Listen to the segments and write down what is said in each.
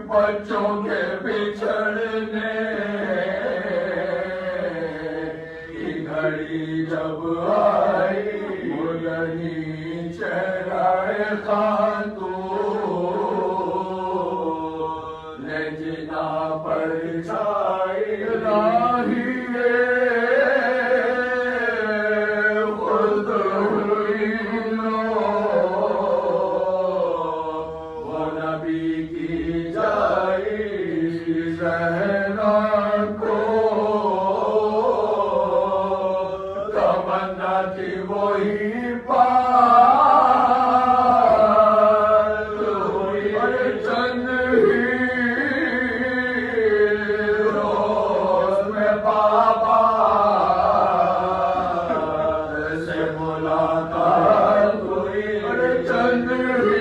بچوں کے بچھڑنے کی گھڑی جب آئی بلندی چہرہ خاتون نے جنا پر چھائی راہیے خود ہوئی لو وہ نبی کی زہرا کو تمنا تھی وہی بات ہوئی چند ہی روز میں بابا سے ملاقات ہوئی چند ہی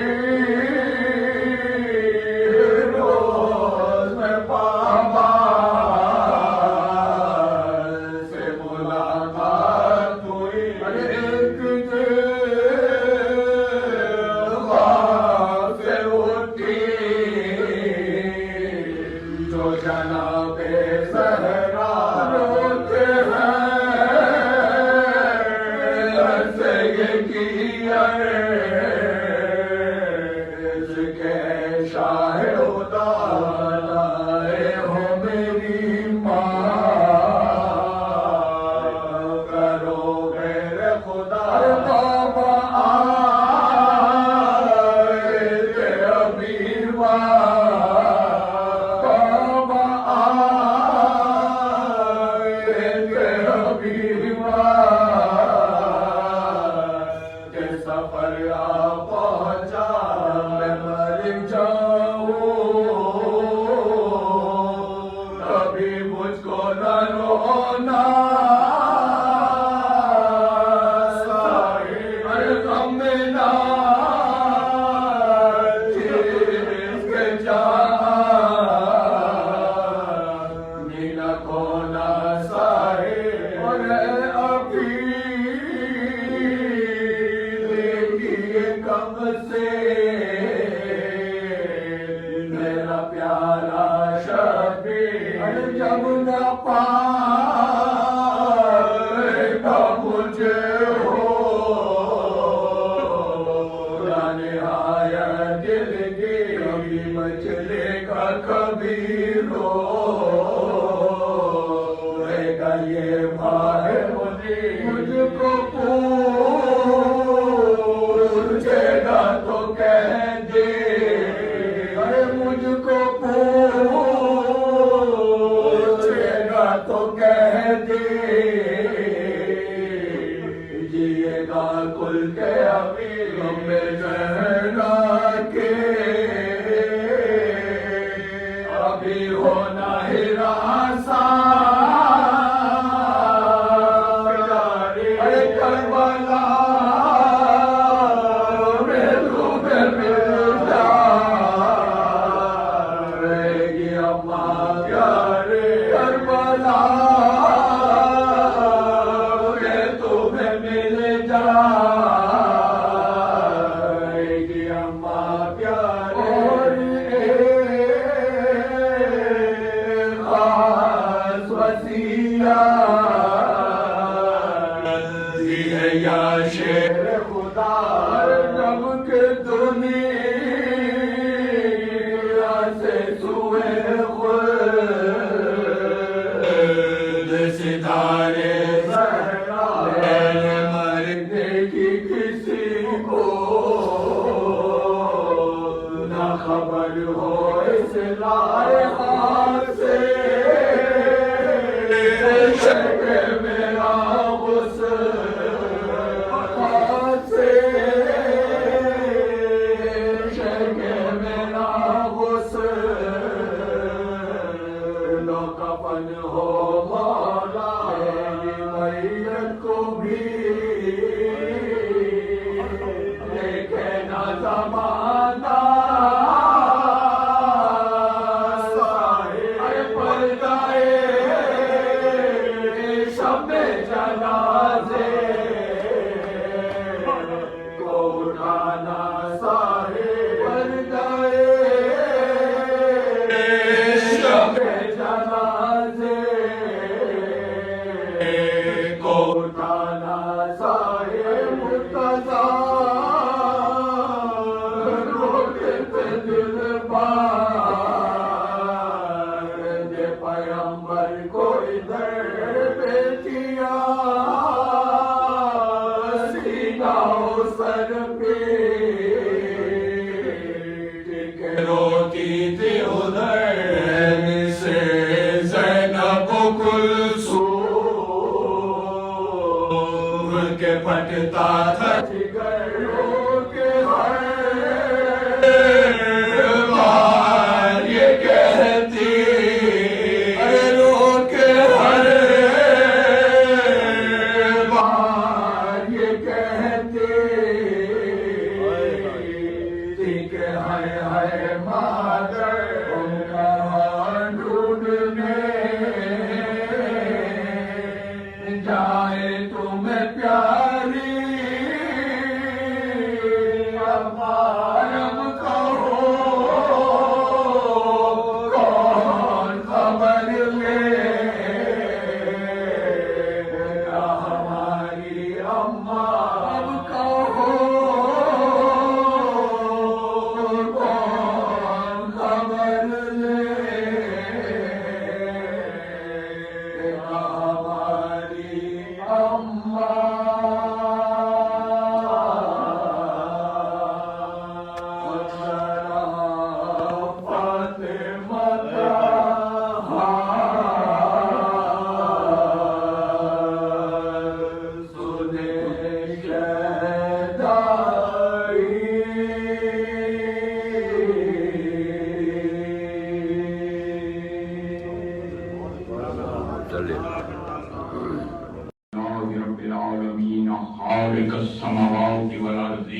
جناب زہرا روتے ہیں ایسے کیا اس کے شاہ خدا لائے ہو میری ماں کرو میرے خدا بابا آئے تھے ابھی سفر آ پہنچا میں مر جاؤں کبھی مجھ کو نہ رونا غم میں نہ جس کے جہاں مینا کو نہ سائے اور ابھی کم سے میرا پیارا شفیع جب نہ پائے گا مجھے ہو نہایت دل کی کبھی مچلے گا کبھی روئے گا یہ بھائی مجھ کو پوچھے گا تو کہہ عالم کہو کون خبر لے ہماری اماں اب کہو کون خبر لے ہماری اماں رب العالمین خالق السماوات والارض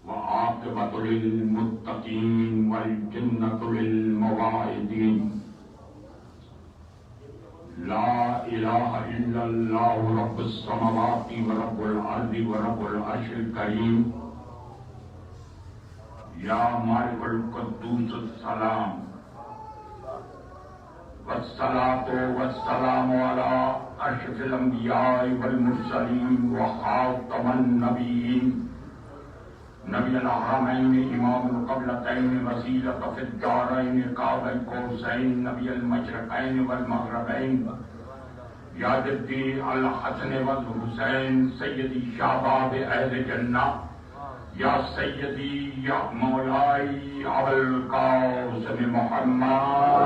وعاقبۃ للمتقین والجنۃ للمواعدین لا الہ الا اللہ رب السماوات ورب الارض ورب العرش الکریم یا مالک القدوس السلام والصلاة والسلام على أشرف الأنبياء والمرسلين وخاتم النبيين نبي الحرمين إمام القبلتين وسيلة في الدارين قاب القوسين نبي المشرقين والمغربين يا جدي الحسن والحسين سيدي شباب أهل جنة یا سیدی یا مولائی ابو القاسم محمد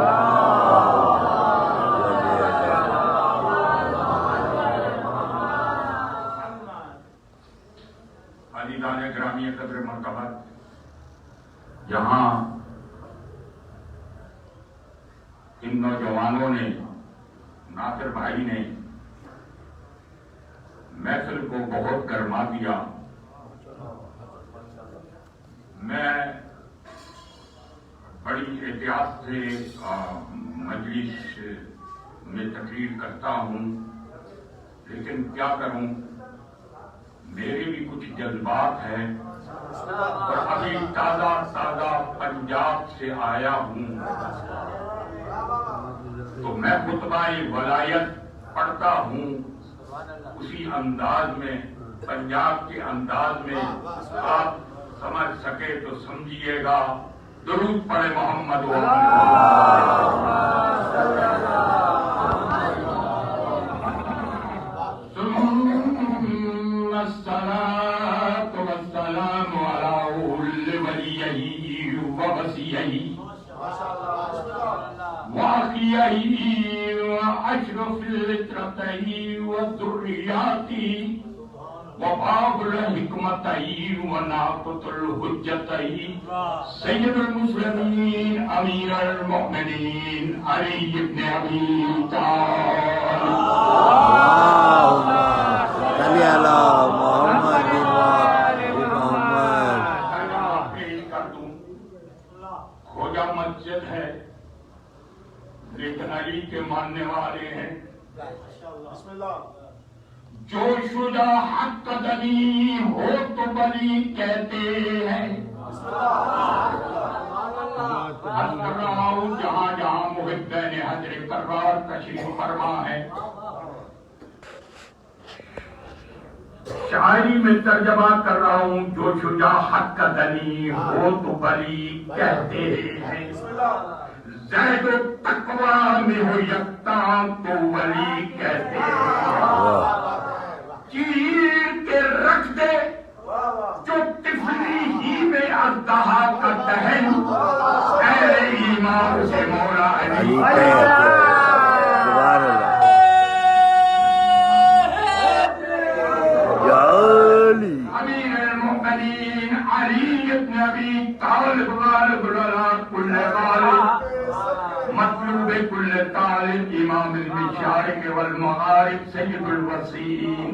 عزیزان گرامی قدر مرتبت، یہاں ان نوجوانوں نے، ناصر بھائی نے محفل کو بہت گرما دیا۔ میں بڑی احتیاط سے مجلس میں تقریر کرتا ہوں، لیکن کیا کروں، میرے بھی کچھ جذبات ہیں اور ابھی تازہ پنجاب سے آیا ہوں، تو میں خطبہ ولایت پڑھتا ہوں اسی انداز میں، پنجاب کے انداز میں، آپ سمجھ سکے تو سمجھیے گا۔ درود پڑھے محمد ثم الصلاة والسلام على وليه ووصيه وأخيه وأشرف الفطرتين وذرياته وباب الحکمتین وناقۃ الحجتین سید المسلمین امیر المؤمنین علی بن ابی طالب صلی علی محمد پیش کر دوں۔ کھوجا مسجد ہے لیکن علی کے ماننے والے ہیں۔ بسم اللہ۔ جو شجاع حق قدمی ہو تو بلی کہتے ہیں۔ عرض کر رہا ہوں جہاں جہاں محبین حضر کرار تشریف فرما ہے، شاعری میں ترجمہ کر رہا ہوں، جو شجاع حق قدمی ہو تو بلی کہتے ہیں، زید و تقوی میں ہو یکتا تو ولی کہتے ہیں۔ چیر کے رکھ دے جو طفلی ہی میں اژدہا کا دہن، اے ایمان سے مولا علی سبحان اللہ۔ امیر المؤمنین علی بن ابی طالب غالب العلا کل غالب مطلوب کل طالب امام المشارق والمغارب سید الوسیم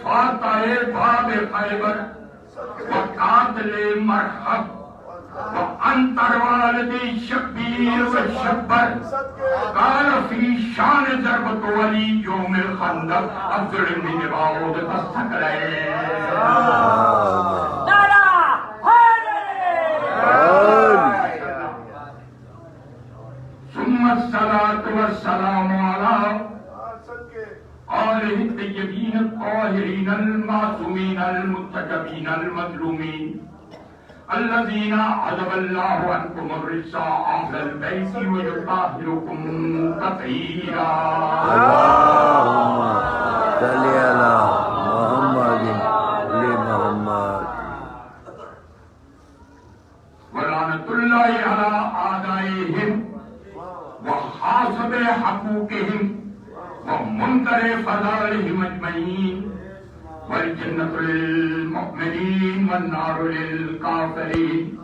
فاتح باب خیبر وقاتل مرحب وانتر والدی شبیر وشبر قال فی شان ضربت ولی یوم الخندق عبد بن داؤد الثقلین۔ نصرك من المظلومين الذين عذب الله عنكم الرجس أهل البيت ويطهركم تطهيرا اللهم صل على محمد محمد ولعنة الله على أعدائهم وحاسب حقوقهم ومنكر فضائلهم أجمعين والجنة للمؤمنين والنار للكافرين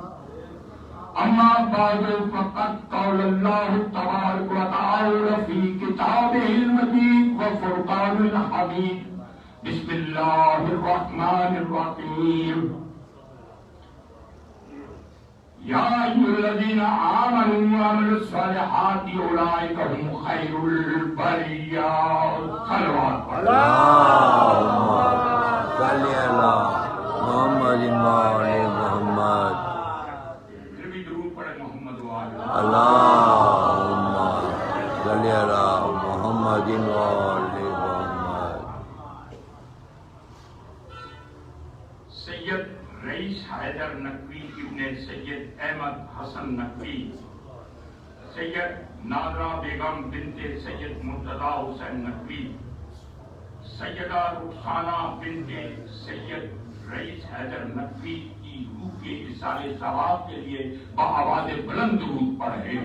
أما بعد فقد قال الله تبارك وتعالى في كتابه المجيد وفرقان الحميد بسم الله الرحمن الرحيم يا أيها الذين آمنوا وعملوا الصالحات أولئك هم خير البرية صلوات اللهم صل على محمد وآل محمد پھر بھی درود پڑھے محمد وآل اللهم صل على محمد وآل محمد سید رئیس حیدر نقوی ابن سید احمد حسن نقوی سید نادرہ بیگم بنت سید مرتضی حسین نقوی سیدہ رخسانہ بنت سید رئیس حیدر نقوی کی روح کے اصال ثواب کے لیے بآواز بلند درود پڑھیں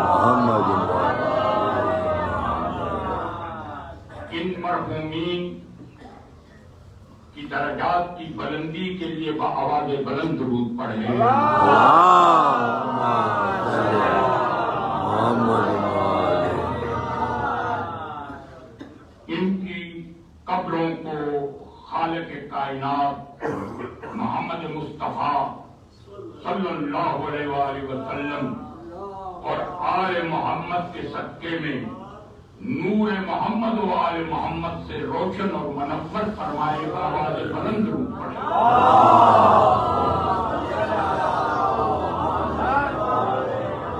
محمد ان مرحومین کی درجات کی بلندی کے لیے بآواز بلند درود پڑھیں اللهم صل على محمد وآل ان کی قبروں کو خالق کائنات محمد مصطفیٰ صلی اللہ علیہ وآلہ وسلم اور آل محمد کے صدقے میں نور محمد و آل محمد سے روشن اور منور فرمائے آواز بلند درود پڑھیں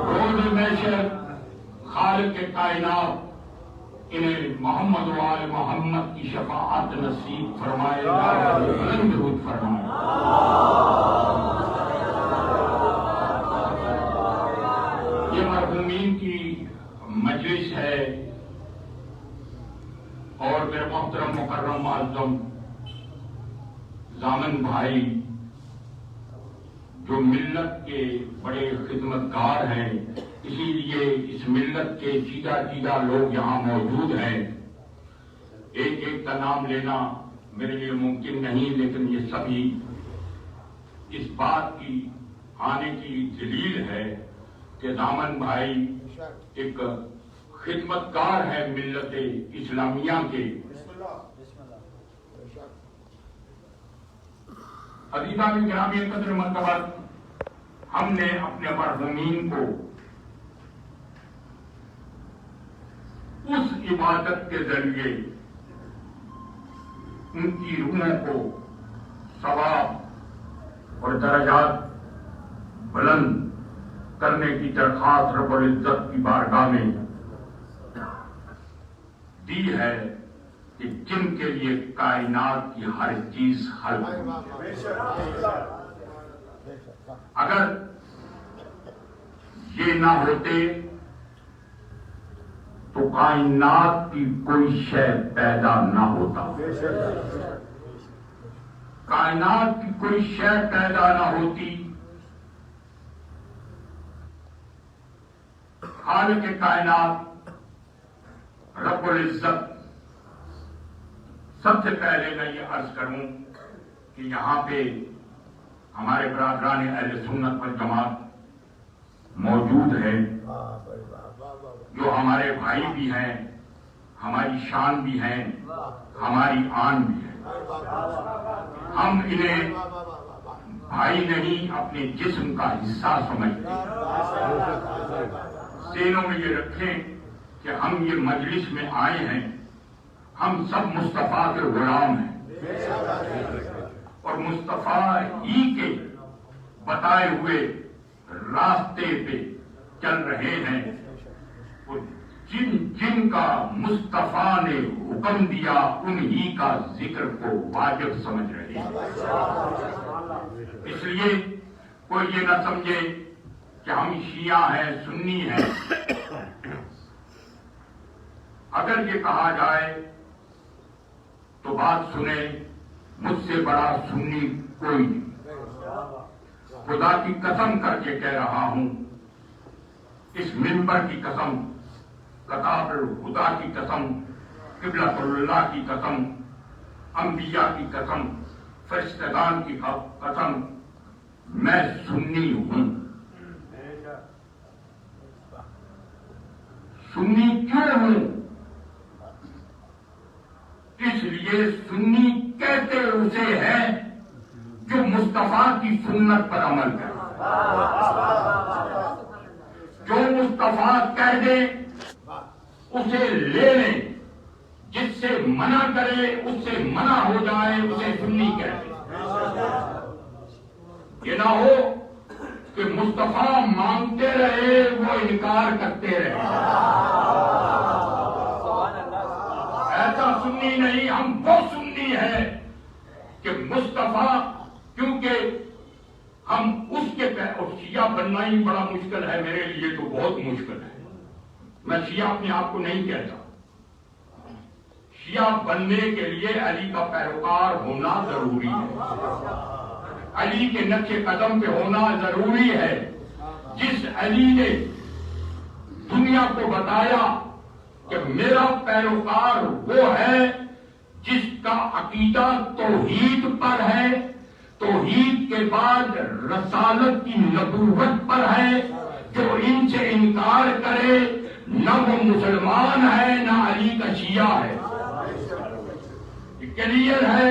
روز محشر خالق کائنات انہیں محمد و آل محمد کی شفاعت نصیب فرمائے آواز بلند درود فرمائے یہ مرحومین کی مجلس ہے اور میرے محترم مکرم معظم ضامن بھائی جو ملت کے بڑے خدمتگار ہیں اسی لیے اس ملت کے چیدہ لوگ یہاں موجود ہیں ایک ایک کا نام لینا میرے لیے ممکن نہیں لیکن یہ سبھی اس بات کی آنے کی دلیل ہے کہ ضامن بھائی ایک خدمتگار ہے ملت اسلامیہ کے عزیزان گرامی قدر مرتبہ ہم نے اپنے مرحومین کو اس عبادت کے ذریعے ان کی روحوں کو ثواب اور درجات بلند کرنے کی درخواست رب العزت کی بارگاہ میں دی ہے کہ جن کے لیے کائنات کی ہر چیز حل ہے اگر یہ نہ ہوتے تو کائنات کی کوئی شے پیدا نہ ہوتا کائنات کی کوئی شے پیدا نہ ہوتی خالق کائنات رب العزت سب سے پہلے میں یہ عرض کروں کہ یہاں پہ ہمارے برادران اہل سنت والجماعت موجود ہیں جو ہمارے بھائی بھی ہیں ہماری شان بھی ہیں ہماری آن بھی ہے ہم انہیں بھائی نہیں اپنے جسم کا حصہ سمجھتے سینوں میں یہ رکھیں کہ ہم یہ مجلس میں آئے ہیں ہم سب مصطفیٰ کے غلام ہیں اور مصطفیٰ ہی کے بتائے ہوئے راستے پہ چل رہے ہیں جن جن کا مصطفیٰ نے حکم دیا انہی کا ذکر کو واجب سمجھ رہے ہیں۔ اس لیے کوئی یہ نہ سمجھے کہ ہم شیعہ ہیں، سنی ہیں۔ اگر یہ کہا جائے تو بات سنیں، مجھ سے بڑا سنی کوئی نہیں۔ خدا کی قسم کر کے کہہ رہا ہوں، اس منبر کی قسم، کتاب خدا کی قسم، قبلۃ اللہ کی قسم، انبیاء کی قسم، فرشتگان کی قسم، میں سنی ہوں۔ سنی کیوں ہوں؟ اس لیے سنی کہتے اسے ہیں جو مصطفیٰ کی سنت پر عمل کرے۔ جو مصطفیٰ کہہ دے اسے لے لیں، جس سے منع کرے اس سے منع ہو جائے، اسے سنی کہتے۔ یہ نہ ہو کہ مصطفیٰ مانگتے رہے وہ انکار کرتے رہے، ایسا سنی نہیں۔ ہم وہ سنی ہے کہ مصطفیٰ، کیونکہ ہم اس کے اور شیعہ بننا ہی بڑا مشکل ہے، میرے لیے تو بہت مشکل ہے۔ میں شیعہ اپنے آپ کو نہیں کہتا۔ شیعہ بننے کے لیے علی کا پیروکار ہونا ضروری ہے، علی کے نقش قدم پہ ہونا ضروری ہے۔ جس علی نے دنیا کو بتایا کہ میرا پیروکار وہ ہے جس کا عقیدہ توحید پر ہے، توحید کے بعد رسالت کی نبوت پر ہے، جو ان سے انکار کرے نہ وہ مسلمان ہے نہ علی کا شیعہ ہے۔ یہ کلیئر ہے۔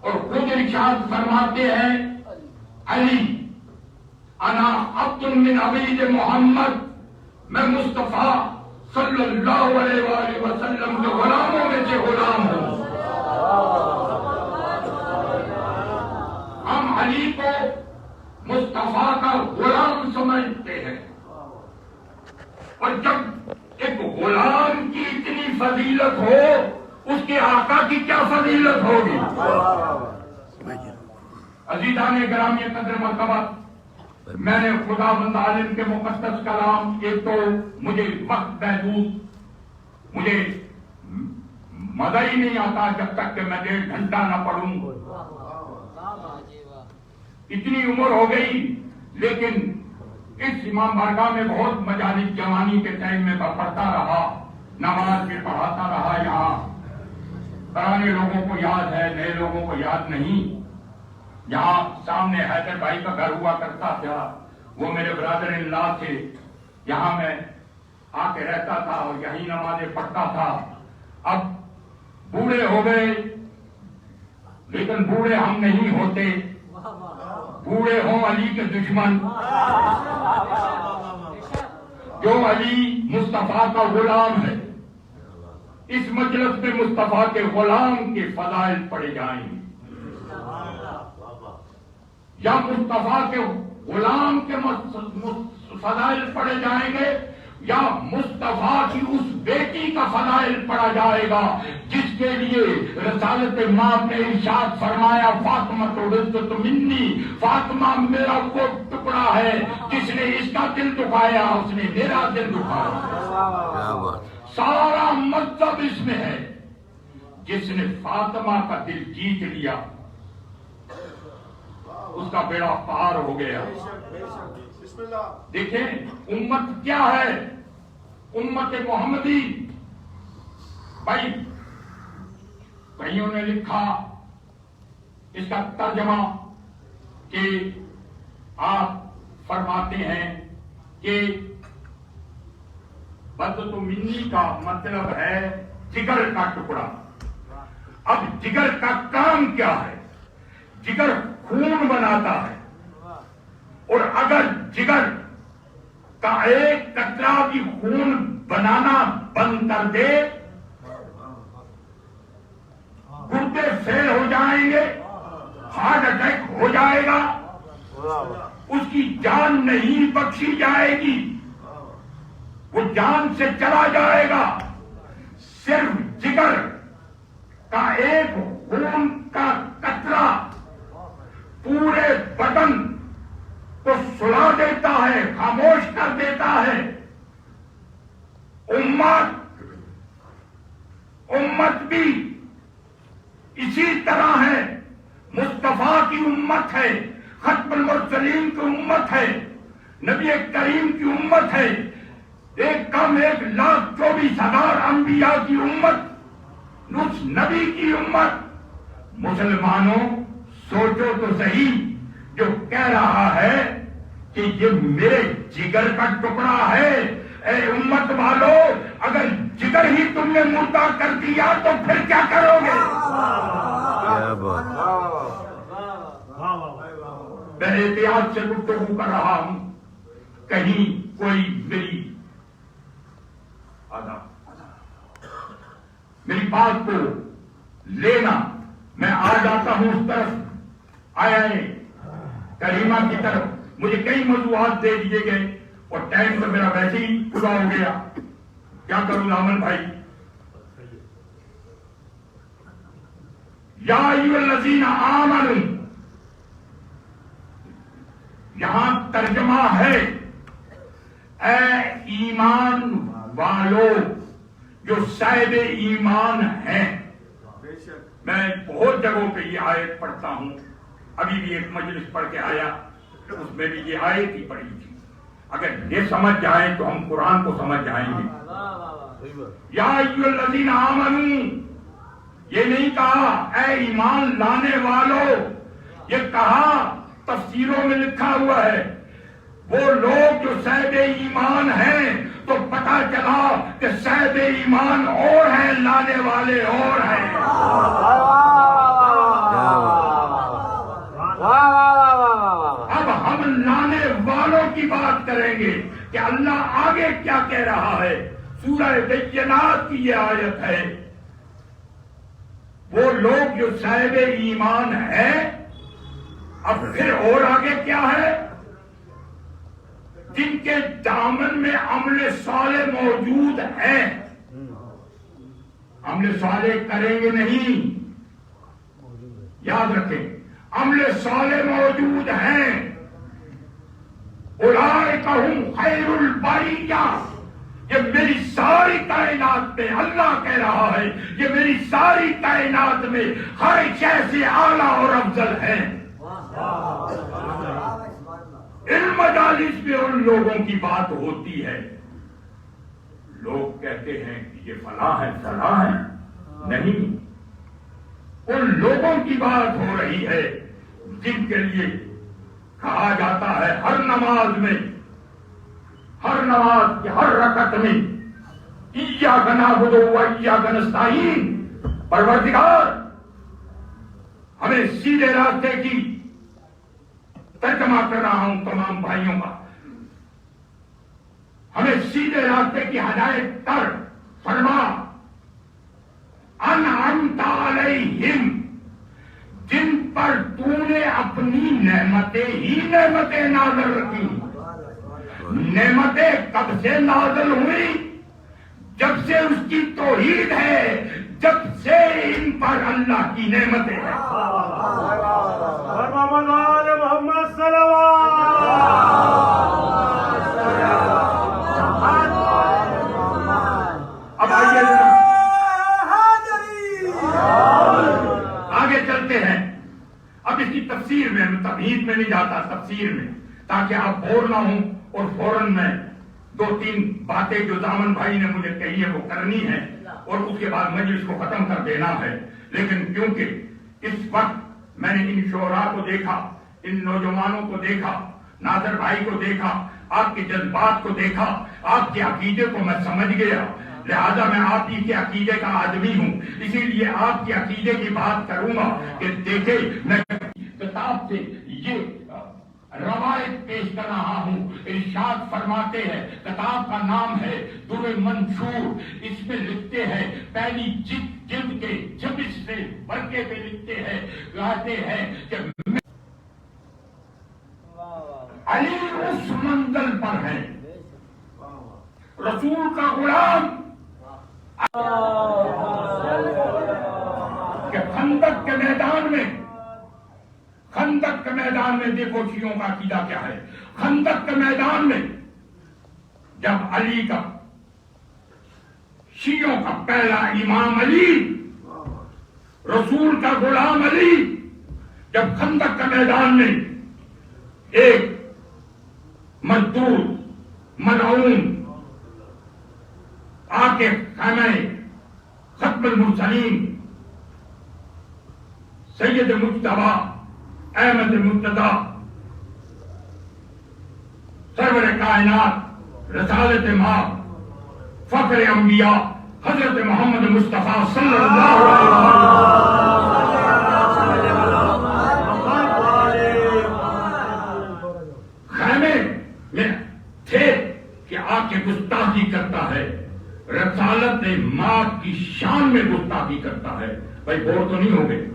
اور خود ارشاد فرماتے ہیں علی انا عبد من عبید محمد، میں مصطفیٰ صلی اللہ علیہ وآلہ وسلم کے غلاموں میں سے غلام ہوں۔ ہم علی کو مصطفیٰ کا غلام سمجھتے ہیں، اور جب ایک غلام کی اتنی فضیلت ہو، اس کے آقا کی کیا فضیلت ہوگی؟ عزیزان گرامی قدر مرتبہ، میں نے خدا بند عالم کے مقدس کلام، ایک تو مجھے وقت محدود، مجھے مزہ ہی نہیں آتا جب تک کہ میں 1.5 گھنٹہ نہ پڑھوں۔ اتنی عمر ہو گئی، لیکن اس امام بارگاہ میں بہت مجالس جوانی کے ٹائم میں پڑھتا رہا، نماز بھی پڑھاتا رہا۔ یہاں پرانے لوگوں کو یاد ہے، نئے لوگوں کو یاد نہیں۔ یہاں سامنے حیدر بھائی کا گھر ہوا کرتا تھا، وہ میرے برادر ان لا تھے، یہاں میں آ کے رہتا تھا اور یہی نمازیں پڑھتا تھا۔ اب بوڑھے ہو گئے، لیکن بوڑھے ہم نہیں ہوتے، بوڑھے ہوں علی کے دشمن، جو علی مصطفیٰ کا غلام ہے۔ اس مجلس میں مصطفیٰ کے غلام کے فضائل پڑے جائیں گے، یا مصطفیٰ کے غلام کے فضائل پڑے جائیں گے، یا مصطفیٰ کی اس بیٹی کا فضائل پڑھا جائے گا جس کے لیے رسالت ماں نے ارشاد فرمایا فاطمہ تو رزت منی، فاطمہ میرا وہ ٹکڑا ہے جس نے اس کا دل دکھایا، اس نے میرا دل دکھایا۔ سارا مطلب اس میں ہے، جس نے فاطمہ کا دل جیت لیا اس کا بیڑا پار ہو گیا۔ دیکھیں امت کیا ہے، امت محمدی۔ بھائی کئیوں نے لکھا اس کا ترجمہ کہ آپ فرماتے ہیں کہ بدت منی کا مطلب ہے جگر کا ٹکڑا۔ اب جگر کا کام کیا ہے؟ جگر خون بناتا ہے، اور اگر جگر کا ایک قطرہ بھی خون بنانا بند کر دے، گردے فیل ہو جائیں گے، ہارٹ اٹیک ہو جائے گا، اس کی جان نہیں بخشی جائے گی۔ وہ جان سے چلا جائے گا، صرف جگر کا ایک خون کا قطرہ پورے بدن کو سلا دیتا ہے، خاموش کر دیتا ہے۔ امت بھی اسی طرح ہے، مصطفیٰ کی امت ہے، ختم المرسلین کی امت ہے، نبی کریم کی امت ہے، ایک کم 1,24,000 انبیاء کی امت، اس نبی کی امت۔ مسلمانوں سوچو تو صحیح، جو کہہ رہا ہے کہ یہ میرے جگر کا ٹکڑا ہے، اے امت والو، اگر جگر ہی تم نے مردہ کر دیا تو پھر کیا کرو گے؟ کیا بات! میں احتیاط سے گفتگو کر رہا ہوں، کہیں کوئی میری بات کو لینا، میں آ جاتا ہوں اس طرف، آیا کریمہ کی طرف، مجھے کئی موضوعات دے دیے گئے اور ٹائم تو میرا ویسے ہی پورا ہو گیا، کیا کروں رامن بھائی؟ یا ایھا الذین آمنوا، یہاں ترجمہ ہے اے ایمان والو جو صاحب ایمان ہیں۔ میں بہت جگہوں پہ یہ آیت پڑھتا ہوں، ابھی بھی ایک مجلس پڑھ کے آیا، اس میں بھی یہ آیت ہی پڑھی تھی۔ اگر یہ سمجھ جائیں تو ہم قرآن کو سمجھ جائیں گے۔ یا ایھا الذین آمنوا، یہ نہیں کہا اے ایمان لانے والو، یہ کہا تفسیروں میں لکھا ہوا ہے وہ لوگ جو صاحب ایمان ہیں، تو پتہ چلا کہ صاحب ایمان اور ہیں، لانے والے اور ہیں۔ اب ہم لانے والوں کی بات کریں گے کہ اللہ آگے کیا کہہ رہا ہے۔ سورہ بینات کی یہ آیت ہے، وہ لوگ جو صاحب ایمان ہیں، اب پھر اور آگے کیا ہے؟ جن کے دامن میں عمل صالح موجود ہے۔ عمل صالح کریں گے نہیں، یاد رکھیں، عمل صالح موجود ہیں۔ اولئک ہم خیر البریہ، یہ میری ساری کائنات میں، اللہ کہہ رہا ہے یہ میری ساری کائنات میں ہر شے سے اعلیٰ اور افضل ہے۔ علم مجالس میں ان لوگوں کی بات ہوتی ہے، لوگ کہتے ہیں کہ یہ فلاں ہے فلاں ہے، نہیں، ان لوگوں کی بات ہو رہی ہے جن کے لیے کہا جاتا ہے ہر نماز میں، ہر نماز کی ہر رکعت میں ایاک نعبد و ایاک نستعین، پروردگار ہمیں سیدھے راستے کی، ترجمہ کر رہا ہوں تمام بھائیوں کا، ہمیں سیدھے راستے کی ہدایت کر، فرما انعمت علیہم، جن پر تو نے اپنی نعمتیں ہی نعمتیں نازل رکھی۔ نعمتیں کب سے نازل ہوئی؟ جب سے اس کی توحید ہے، جب سے ان پر اللہ کی نعمتیں ہیں۔ محمد صلوات۔ اب آئیے آگے چلتے ہیں، اب اس کی تفسیر میں، تمہید میں نہیں جاتا، تفسیر میں، تاکہ آپ بور نہ ہوں اور فوراً میں 2-3 باتیں جو دامن بھائی نے مجھے کہی ہے وہ کرنی ہے اور اس کے بعد مجلس کو ختم کر دینا ہے۔ لیکن کیونکہ اس وقت میں نے ان شعراء کو دیکھا، ان نوجوانوں کو دیکھا، ناصر بھائی کو دیکھا، آپ کے جذبات کو دیکھا، آپ کے عقیدے کو میں سمجھ گیا، لہذا میں آپ ہی کے عقیدے کا آدمی ہوں، اسی لیے آپ کے عقیدے کی بات کروں گا کہ دیکھیں میں کتاب سے یہ روایت پیش کر رہا ہوں۔ ارشاد فرماتے ہیں، کتاب کا نام ہے در منشور، اس میں لکھتے ہیں پہلی جلد کے 26 ورقے پہ لکھتے ہیں، کہتے ہیں کہ علی اس منزل پر ہے، رسول کا غلام کہ خندق کے میدان میں دیکھو شیعوں کا عقیدہ کیا ہے. خندق کے میدان میں جب علی کا شیعوں کا پہلا امام علی رسول کا غلام علی جب خندق کے میدان میں ایک مزدور ملعون آ کے خیمہ ختم المرسلین سید مجتبی احمد مرتضی سرور کائنات رسالت مآب فخر انبیاء حضرت محمد مصطفیٰ صلی اللہ علیہ وسلم خیمے میں تھے کہ آ کے گستاخی کرتا ہے، رسالت مآب کی شان میں گستاخی کرتا ہے. بھائی بور تو نہیں ہو گئے؟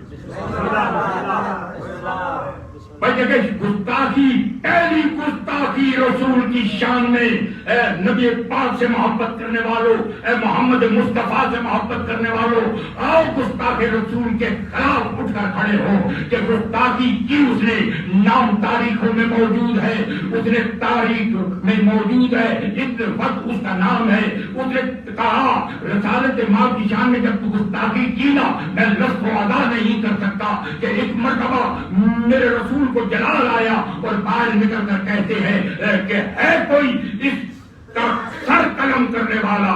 بھائی جگہ گستاخی، پہلی گستاخی رسول کی شان میں. اے نبی پاک سے محبت کرنے والوں، اے محمد مصطفیٰ سے محبت کرنے والوں، آؤ گستاخی رسول کے خلاف اٹھ کر کھڑے ہو کہ گستاخی کی اس نے نام تاریخوں میں موجود ہے، اس نے تاریخ میں موجود ہے، اس وقت اس کا نام ہے. اس نے کہا رسالت مآب کی شان میں جب تو گستاخی کی نا، میں لفظ کو ادا نہیں کر سکتا کہ ایک مرتبہ میرے رسول کو جلال آیا اور باہر نکل کر کہتے ہیں کہ ہے کوئی اس کا سر قلم کرنے والا،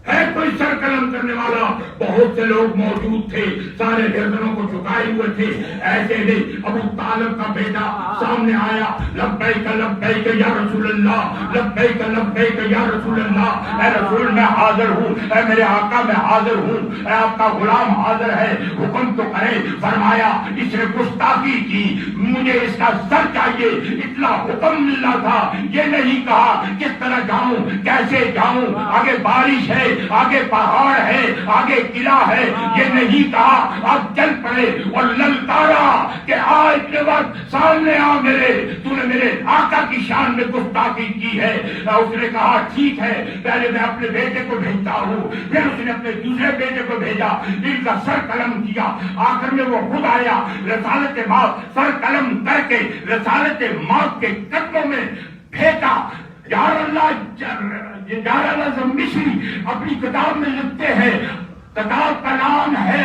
ہے کوئی سر قلم کرنے والا. بہت سے لوگ موجود تھے، سارے گردنوں کو جھکائے ہوئے تھے. ایسے ہی ابو طالب کا بیٹا سامنے آیا، لبیک لبیک یا رسول اللہ، لبیک لبیک یا رسول اللہ. اے رسول میں حاضر ہوں، اے میرے آقا میں حاضر ہوں، اے آپ کا غلام حاضر ہے، حکم تو کرے. فرمایا اس نے گستاخی کی، مجھے اس کا سر چاہیے. اتنا حکم ملنا تھا، یہ نہیں کہا کس طرح جاؤں، کیسے جاؤں، آگے بارش ہے، آگے پہاڑ ہے، آگے قلعہ ہے، یہ نہیں کہا. آپ چل پڑے اور للکارا کہ آج کے وقت سامنے آ میرے، تو نے میرے آقا کی شان میں گستاخی کی ہے. اس نے کہا ٹھیک ہے، پہلے میں اپنے بیٹے کو بھیجتا ہوں. پھر اس نے اپنے دوسرے بیٹے کو بھیجا، ان کا سر قلم کیا. آخر میں وہ خود آیا، رسالت مآب سر قلم کر کے رسالت مآب کے قدموں میں پھینکا. یار اللہ مصری اپنی کتاب میں لکھتے ہیں، کتاب کا نام ہے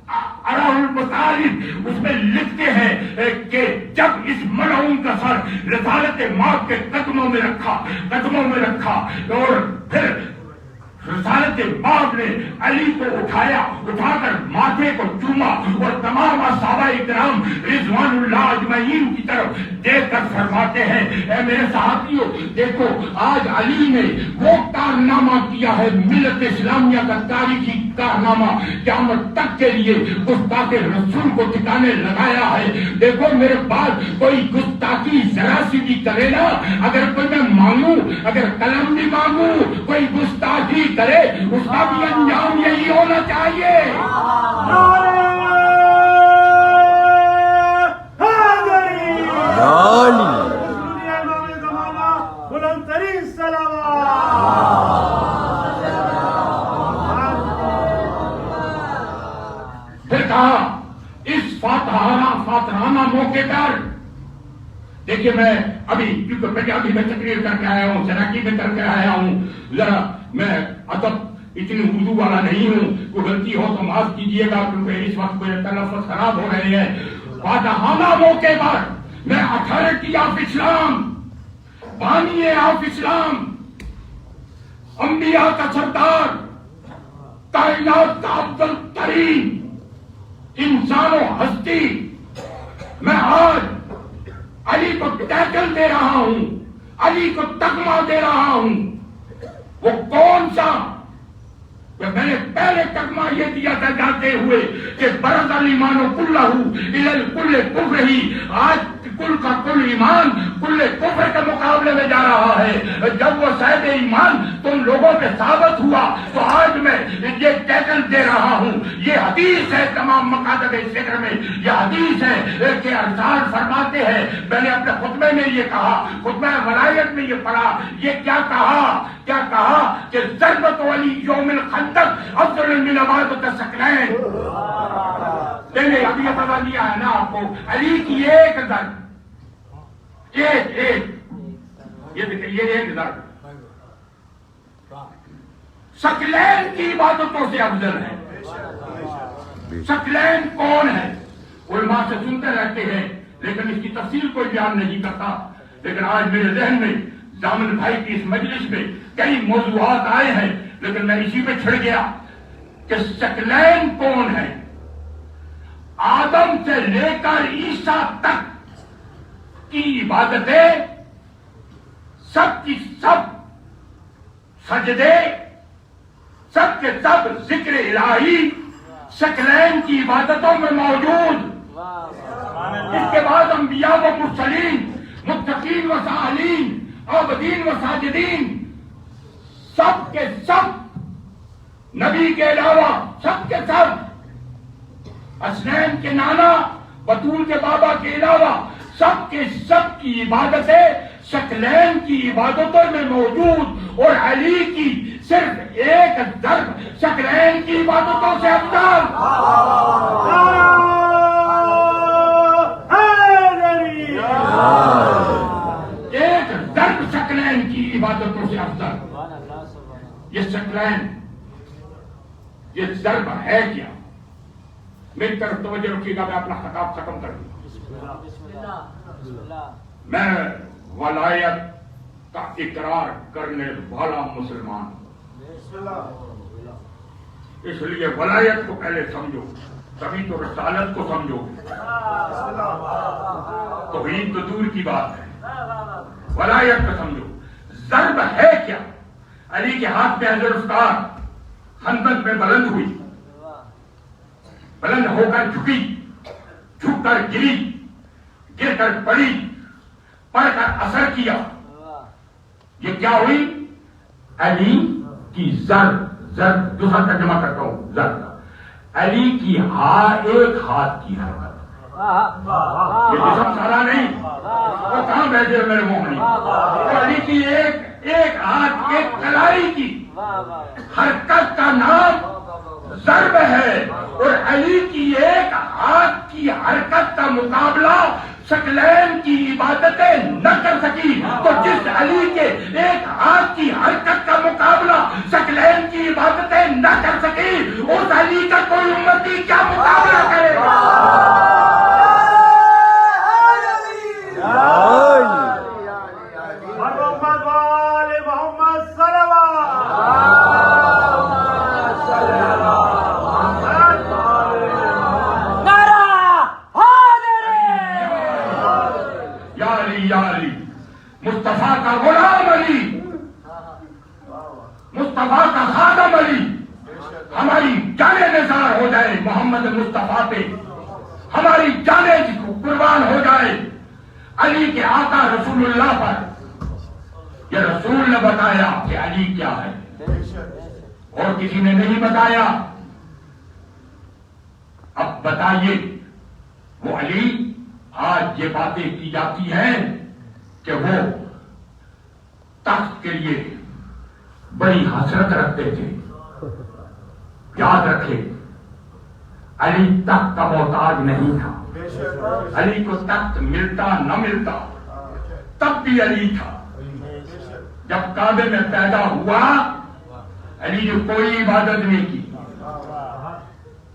ارح المطالب، اس میں لکھتے ہیں کہ جب اس ملعون کا سر رسالت مآب کے قدموں میں رکھا اور پھر رسالت مآب نے علی کو اٹھایا، اٹھا کر ماتھے کو چوما اور تمام صحابہ کرام رضوان اللہ اجمعین کی طرف دیکھ کر فرماتے ہیں اے میرے صحابیوں دیکھو آج علی نے وہ کارنامہ کیا ہے، ملت اسلامیہ کا تاریخی کارنامہ، قیامت تک کے لیے گستاخ رسول کو ٹھکانے لگایا ہے. دیکھو میرے پاس کوئی گستاخی ذرا سی بھی کرے نا، اگر کوئی میں مانگوں، اگر قلم بھی مانگوں، کوئی گستاخی کرے اس کا بھی انجام یہی ہونا چاہیے. پھر کہا اس فاتحانہ موقع پر دیکھیے میں ابھی کیونکہ پنجابی میں تقریر کر کے آیا ہوں، سراکی میں کر کے آیا ہوں، ذرا میں ادب اتنی اردو والا نہیں ہوں، کوئی غلطی ہو تو معاف کیجیے گا کیونکہ اس وقت میرے تلفظ خراب ہو رہے ہیں. فاتحانہ موقع پر میں اتھارٹی آف اسلام، بانی آف اسلام، انبیاء کا سردار، کائنات کا افضل ترین انسان و ہستی، میں آج علی کو ٹائٹل دے رہا ہوں، علی کو تمغہ دے رہا ہوں. وہ کون سا؟ میں نے پہلے تمغہ یہ دیا تھا جاتے ہوئے کہ برز الایمان کلہ الی الکل کفرہ. آج کل کا کل ایمان کل کفر کے مقابلے میں جا رہا ہے. جب وہ صاحب ایمان تم لوگوں پہ ثابت ہوا تو آج میں یہ ٹیکل دے رہا ہوں. یہ حدیث ہے تمام مکاتب ذکر میں, یہ حدیث ہے کہ ارسال فرماتے ہیں, میں نے اپنے خطبے میں یہ کہا, خطبہ ولایت میں یہ پڑھا, یہ کیا کہا کہ ضربت والی یوم الخندق افضل من عبادت الثقلین. دیکھیں ابھی یہ پتا دیا ہے نا آپ کو, علی کی ایک ضرب, ایک یہ دیکھیں یہ ایک ضرب ثقلین کی عبادتوں سے افضل ہے. ثقلین کون ہے؟ علماء سے سنتے رہتے ہیں لیکن اس کی تفصیل کوئی بیان نہیں کرتا. لیکن آج میرے ذہن میں ضامن بھائی کی اس مجلس میں کئی موضوعات آئے ہیں, لیکن میں اسی پہ چھڑ گیا کہ ثقلین کون ہے. آدم سے لے کر عیسیٰ تک کی عبادتیں سب کی سب سجدے سب کے سب ذکر الہی ثقلین کی عبادتوں میں موجود. اس کے بعد انبیاء و مرسلین, متقین و سائلین, عابدین و ساجدین, سب کے سب نبی کے علاوہ سب کے سب, حسنین کے نانا بطول کے بابا کے علاوہ سب کے سب کی عبادتیں ثقلین کی عبادتوں میں موجود, اور علی کی صرف ایک ضرب ثقلین کی عبادتوں سے افضل. ایک ضرب ثقلین کی عبادتوں سے افضل. یہ ثقلین یہ ضرب ہے کیا؟ میری طرف توجہ رکھیے گا, میں اپنا خطاب ختم کر دوں. میں ولایت کا اقرار کرنے والا مسلمان ہوں, اس لیے ولایت کو پہلے سمجھو, تبھی تو رسالت کو سمجھو. توحید تو دور کی بات ہے, ولایت کو سمجھو. ضرب ہے کیا؟ علی کے ہاتھ میں حضرت افطار خندق میں بلند ہوئی, بلند ہو کر جھکی, جھک کر گری, گر کر پڑی, پڑھ کر اثر کیا. یہ کیا ہوئی؟ علی کی ضرب دوسرا ترجمہ کرتا ہوں ضرب, علی کی ایک ہاتھ کی حرکت. یہ جسم سارا نہیں, وہ کہاں بیٹھے میرے مومنی, وہ علی کی ایک ہاتھ, ایک کلائی کی حرکت کا نام ضرب ہے. اور علی کی ایک ہاتھ کی حرکت کا مقابلہ ثقلین کی عبادتیں نہ کر سکی, تو جس علی کے ایک ہاتھ کی حرکت کا مقابلہ ثقلین کی عبادتیں نہ کر سکی, اس علی کا کوئی امتی کیا مقابلہ کرے گا؟ محمد والے محمد صلوات. یا علی, مصطفیٰ کا غلام علی, مصطفیٰ کا خادم علی, ہماری جانیں نثار ہو جائے محمد مصطفیٰ پہ, ہماری جانیں قربان ہو جائے علی کے آقا رسول اللہ پر. یہ رسول نے بتایا کہ علی کیا ہے, اور کسی نے نہیں بتایا. اب بتائیے, وہ علی آج یہ باتیں کی جاتی ہیں کہ وہ تخت کے لیے بڑی حسرت رکھتے تھے. یاد رکھے, علی تخت کا محتاج نہیں تھا. علی کو تخت ملتا نہ ملتا تب بھی علی تھا. جب کعبے میں پیدا ہوا علی نے کوئی عبادت نہیں کی.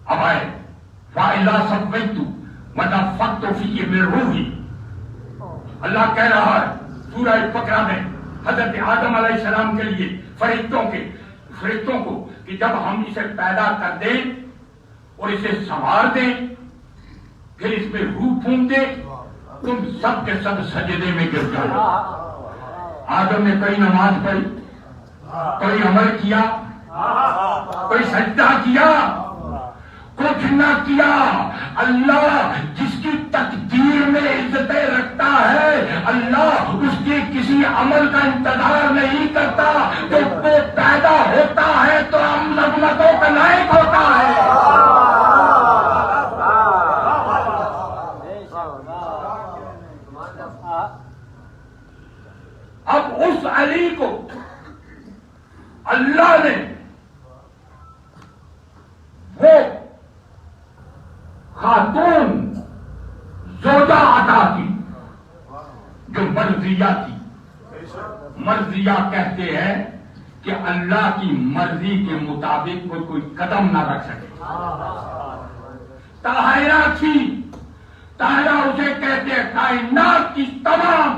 اب آئے فَإِذَا سَوَّيْتُ وَنَفَخْتُ فِيهِ مِن رُوحِي, اللہ کہہ رہا ہے سورہ بقرہ میں حضرت آدم علیہ السلام کے لیے فرشتوں کو کہ جب ہم اسے پیدا کر دیں اور اسے سنوار دیں, پھر اس میں روح پھونک دیں, تم سب کے سب سجدے میں گر جاؤ. آدم نے کوئی نماز پڑھی, کوئی عمل کیا, کوئی سجدہ کیا, کچھ نہ کیا. اللہ جس کی تقدیر دل میں عزتیں رکھتا ہے، اللہ اس کی کسی عمل کا انتظار نہیں کرتا، تو وہ پیدا ہوتا ہے تو ہم نغمتوں کا لائق ہوتا ہے۔ اب اس علی کو اللہ نے وہ خاتون زوجہ عطا کی جو مرضیہ تھی۔ مرضیہ کہتے ہیں کہ اللہ کی مرضی کے مطابق کوئی قدم نہ رکھ سکے۔ طاہرہ تھی، طاہرہ اسے کہتے ہیں، کائنات کی تمام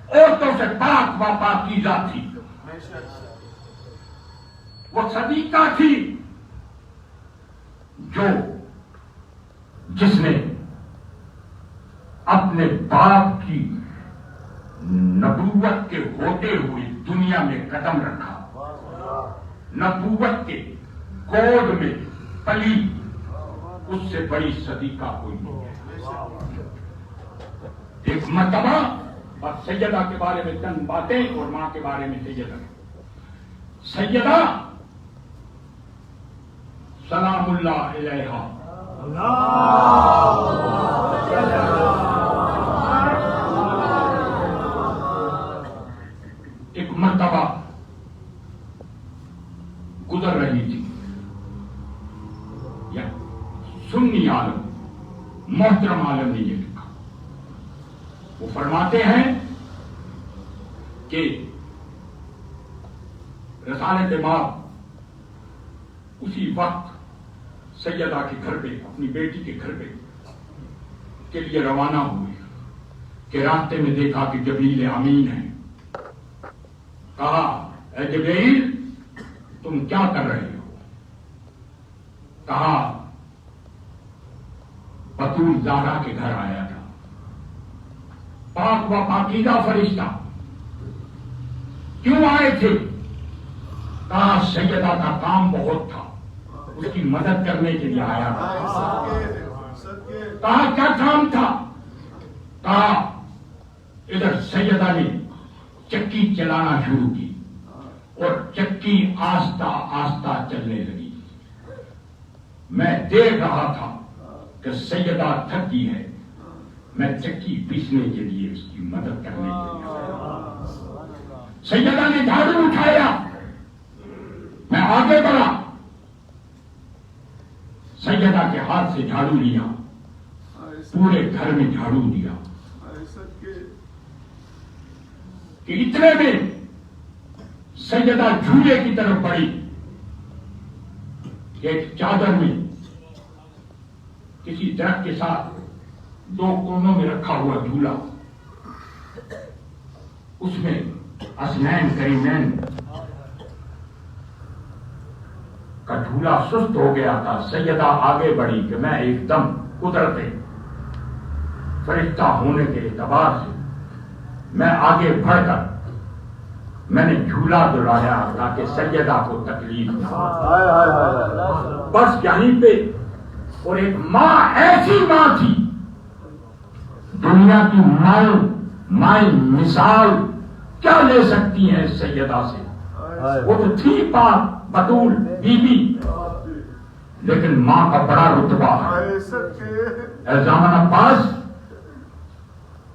عورتوں سے پاک و پاکیزہ تھی۔ وہ صدیقہ تھی جس نے اپنے باپ کی نبوت کے ہوتے ہوئے دنیا میں قدم رکھا، نبوت کے گود میں پلی، اس سے بڑی صدیقہ کوئی نہیں ہے۔ ایک مرتبہ اور سیدہ کے بارے میں چند باتیں اور ماں کے بارے میں سیدہ سلام اللہ علیہا ایک مرتبہ گزر رہی تھی، یا سنی عالم محترم عالم نے یہ لکھا، وہ فرماتے ہیں کہ رسالت ماب اسی وقت سیدہ کے گھر پہ، اپنی بیٹی کے گھر پہ کے لیے روانہ ہوئے کہ راستے میں دیکھا کہ جبریل امین ہے۔ کہا، اے جبریل تم کیا کر رہے ہو؟ کہا، بطول زہرا کے گھر آیا تھا، پاک و پاکیزہ فرشتہ، کیوں آئے تھے؟ کہا، سیدہ کا کام بہت تھا، اس کی مدد کرنے کے لیے آیا تھا۔ کہا، کیا کام تھا؟ کہا، ادھر سیدہ نے چکی چلانا شروع کی اور چکی آہستہ آہستہ چلنے لگی۔ میں دیکھ رہا تھا کہ سیدہ تھکی ہے، میں چکی پیسنے کے لیے اس کی مدد کرنے کے لیے آیا۔ سیدہ نے جھاڑو اٹھایا، میں آگے بڑھا، سیدہ کے ہاتھ سے جھاڑو لیا، پورے گھر میں جھاڑو دیا کہ اتنے میں سیدہ جھولے کی طرف بڑھی کہ ایک چادر میں کسی درخت کے ساتھ دو کونوں میں رکھا ہوا جھولا، اس میں حسنین کریمین کا جھولا سست ہو گیا تھا۔ سیدہ آگے بڑھی کہ میں ایک دم قدرت فرشتہ ہونے کے اعتبار سے میں آگے بڑھ کر میں نے جھولا دوڑایا تاکہ سیدہ کو تکلیف نہ ہو۔ بس یہیں پہ، اور ایک ماں، ایسی ماں تھی، دنیا کی مائیں مثال کیا لے سکتی ہیں سیدہ سے؟ وہ تو تھی پاک بطول بی بی، لیکن ماں کا بڑا رتبہ ہے۔ اے زامن عباس،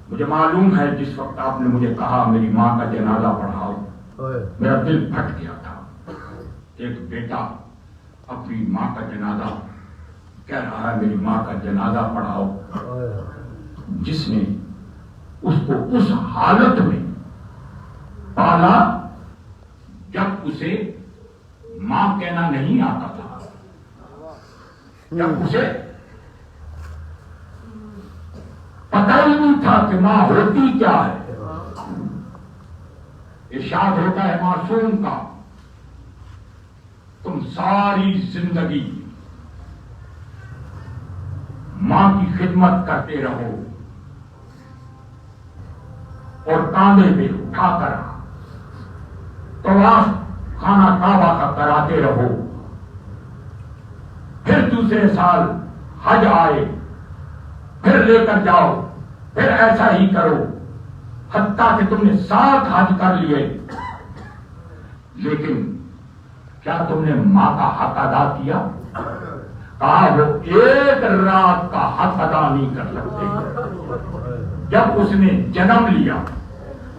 مجھے معلوم ہے جس وقت آپ نے مجھے کہا میری ماں کا جنازہ پڑھاؤ، میرا دل پھٹ گیا تھا۔ ایک بیٹا اپنی ماں کا جنازہ کہہ رہا ہے، میری ماں کا جنازہ پڑھاؤ، جس نے اس کو اس حالت میں پالا جب اسے ماں کہنا نہیں آتا تھا، جب اسے پتہ ہی نہیں تھا کہ ماں ہوتی کیا ہے۔ ارشاد ہوتا ہے معصوم کا، تم ساری زندگی ماں کی خدمت کرتے رہو اور کاندھے پہ اٹھا کر طواف خانہ کعبہ کا کراتے رہو، پھر دوسرے سال حج آئے، پھر لے کر جاؤ، پھر ایسا ہی کرو، حتیٰ کہ تم نے 7 حج کر لیے، لیکن کیا تم نے ماں کا حق ادا کیا؟ کہا وہ 1 رات کا حق ادا نہیں کر سکتے۔ جب اس نے جنم لیا،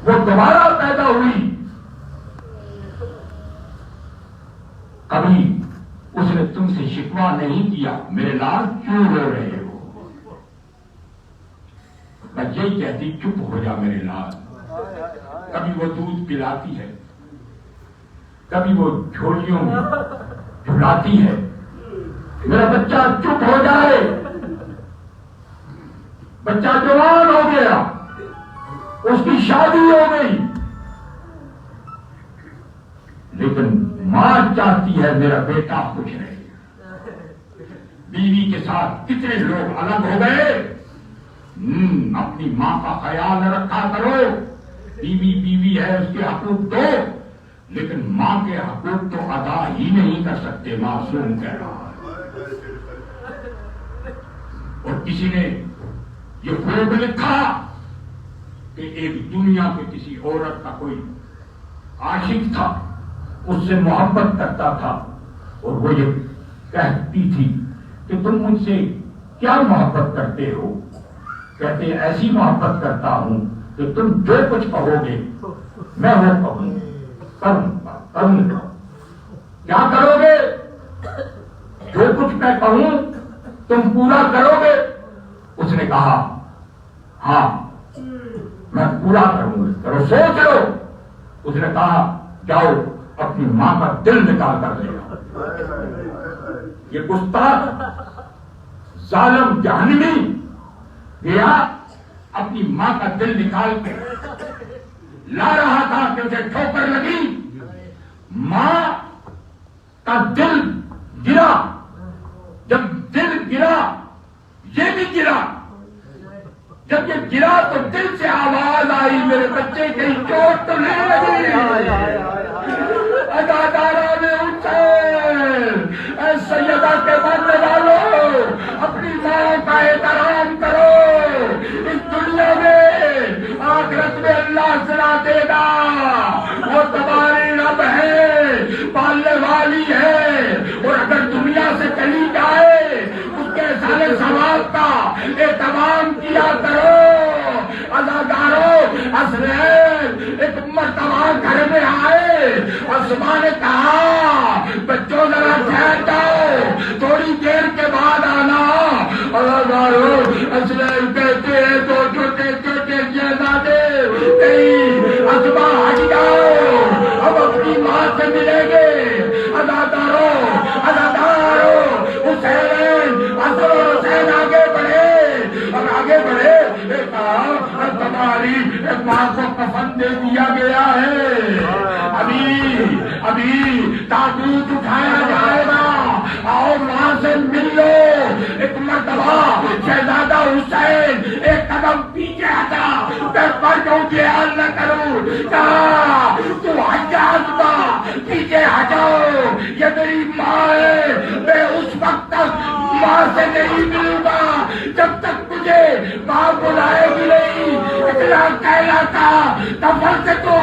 وہ دوبارہ پیدا ہوئی، کبھی اس نے تم سے شکوہ نہیں کیا میرے لال کیوں رو رہے ہو؟ میں یہی کہتی چپ ہو جا میرے لال۔ کبھی وہ دودھ پلاتی ہے، کبھی وہ جھولیوں میں جھلاتی ہے، میرا بچہ چپ ہو جائے۔ بچہ جوان ہو گیا، اس کی شادی ہو گئی، لیکن ماں چاہتی ہے میرا بیٹا خوش رہے۔ بیوی کے ساتھ کتنے لوگ الگ ہو گئے۔ اپنی ماں کا خیال رکھا کرو، بیوی بیوی ہے، اس کے حقوق دو، لیکن ماں کے حقوق تو ادا ہی نہیں کر سکتے، معصوم کہہ رہا ہے۔ اور کسی نے یہ خوب لکھا کہ ایک دنیا کے کسی عورت کا کوئی عاشق تھا، اس سے محبت کرتا تھا، اور وہ یہ کہتی تھی کہ تم مجھ سے کیا محبت کرتے ہو؟ کہتے ایسی محبت کرتا ہوں کہ تم جو کچھ کہو گے میں وہ کروں گا۔ کیا کرو گے؟ جو کچھ میں کہوں تم پورا کرو گے؟ اس نے کہا ہاں میں پورا کروں گا، کرو سوچ لو۔ اس نے کہا جاؤ اپنی ماں کا دل نکال کر لے آؤ۔ یہ گستاخ ظالم جہنمی گیا، اپنی ماں کا دل نکال کے لا رہا تھا کہ اسے ٹھوکر لگی، ماں کا دل گرا۔ جب دل گرا یہ بھی گرا، جب یہ گرا تو دل سے آواز آئی میرے بچے کہیں چوٹ تو نہیں لگی۔ اداکارہ نے اے سیدہ کے ماننے والوں، اپنی ماں کا احترام کرو۔ اس دنیا میں آخرت میں اللہ سنا دے گا، وہ تمہاری رب ہے، پالنے والی ہے، اور اگر دنیا سے چلی جائے اس کے سارے ثواب کا اہتمام کیا کرو۔ اداکاروں، حسنین ایک مرتبہ گھر میں آئے، عثمان نے کہا بچوں ذرا ٹھہر جاؤ، تھوڑی دیر کے بعد آنا۔ اداکاروں، حسنین کہتے ہیں تو چھوٹے چھوٹے شہزادے کہیں عصبہ ہٹ جاؤ، اب اپنی ماں سے ملیں گے۔ اداکاروں حسین حسن اور حسین آگے بڑھے اور آگے بڑھے، تمہاری ماں کو کفن دے دیا گیا ہے، ابھی تابوت اٹھایا جائے گا، آؤ ماں سے مل لو۔ ایک مرتبہ شہزادہ حسین ایک قدم پیچھے ہٹا، میں پر جاؤں خیال نہ کروں، کہا تو حجاز با پیچھے ہٹاؤ، یہ میری ماں ہے، میں اس وقت تک ماں سے نہیں ملوں گا جب تک مجھے ماں بلائے گی نہیں۔ اتنا کہنا تھا کفن سے تو